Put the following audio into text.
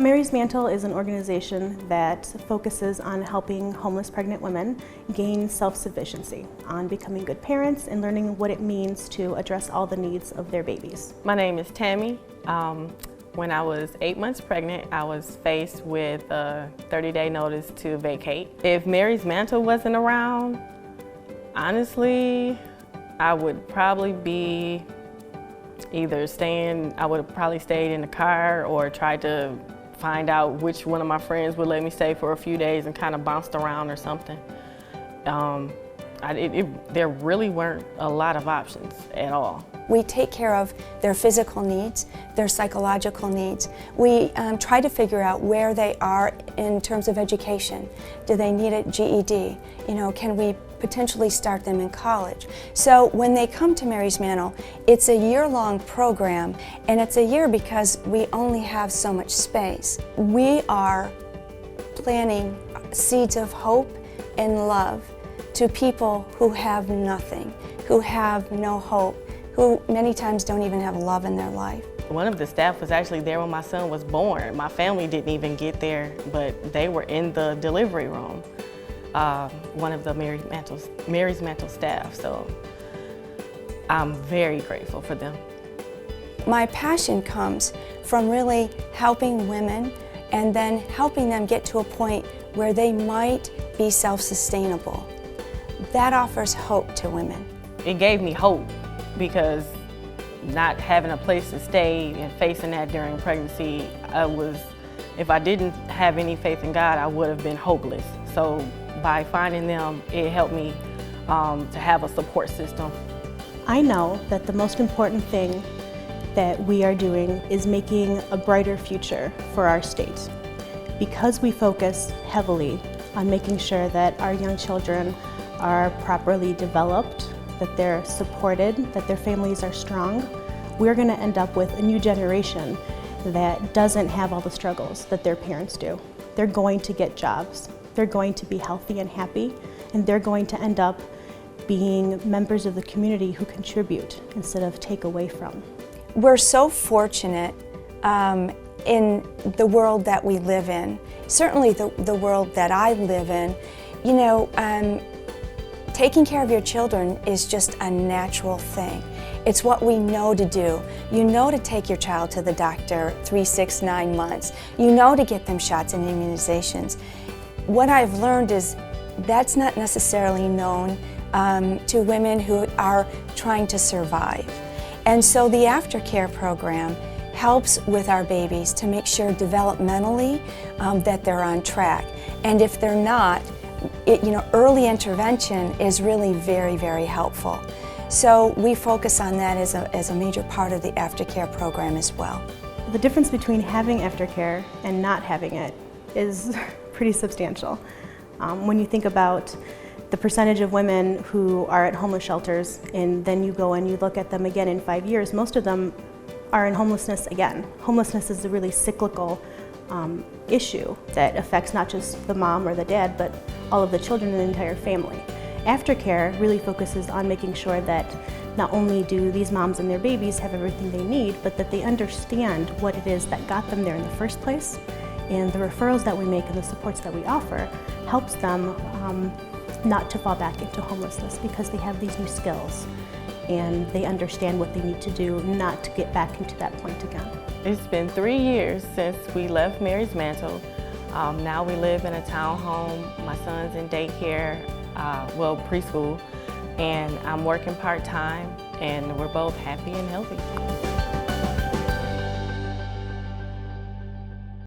Mary's Mantle is an organization that focuses on helping homeless pregnant women gain self-sufficiency, on becoming good parents and learning what it means to address all the needs of their babies. My name is Tammy. When I was 8 months pregnant, I was faced with a 30-day notice to vacate. If Mary's Mantle wasn't around, honestly, I would probably be either I would have probably stayed in the car or tried to find out which one of my friends would let me stay for a few days and kind of bounced around or something. There really weren't a lot of options at all. We take care of their physical needs, their psychological needs. We try to figure out where they are in terms of education. Do they need a GED? Can we potentially start them in college? So when they come to Mary's Mantle, it's a year-long program, and it's a year because we only have so much space. We are planting seeds of hope and love to people who have nothing, who have no hope, who many times don't even have love in their life. One of the staff was actually there when my son was born. My family didn't even get there, but they were in the delivery room. One of the Mary's Mantle staff, so I'm very grateful for them. My passion comes from really helping women and then helping them get to a point where they might be self-sustainable. That offers hope to women. It gave me hope because not having a place to stay and facing that during pregnancy, if I didn't have any faith in God, I would have been hopeless. So by finding them, it helped me to have a support system. I know that the most important thing that we are doing is making a brighter future for our state. Because we focus heavily on making sure that our young children are properly developed, that they're supported, that their families are strong, we're going to end up with a new generation that doesn't have all the struggles that their parents do. They're going to get jobs, they're going to be healthy and happy, and they're going to end up being members of the community who contribute instead of take away from. We're so fortunate in the world that we live in, certainly the world that I live in. Taking care of your children is just a natural thing. It's what we know to do. You know to take your child to the doctor 3, 6, 9 months. You know to get them shots and immunizations. What I've learned is that's not necessarily known to women who are trying to survive. And so the aftercare program helps with our babies to make sure developmentally that they're on track. And if they're not, early intervention is really very, very helpful. So we focus on that as a major part of the aftercare program as well. The difference between having aftercare and not having it is pretty substantial. When you think about the percentage of women who are at homeless shelters and then you go and you look at them again in 5 years, most of them are in homelessness again. Homelessness is a really cyclical issue that affects not just the mom or the dad, but all of the children and the entire family. Aftercare really focuses on making sure that not only do these moms and their babies have everything they need, but that they understand what it is that got them there in the first place. And the referrals that we make and the supports that we offer helps them not to fall back into homelessness because they have these new skills and they understand what they need to do not to get back into that point again. It's been 3 years since we left Mary's Mantle. Now we live in a townhome. My son's in daycare, preschool, and I'm working part-time, and we're both happy and healthy.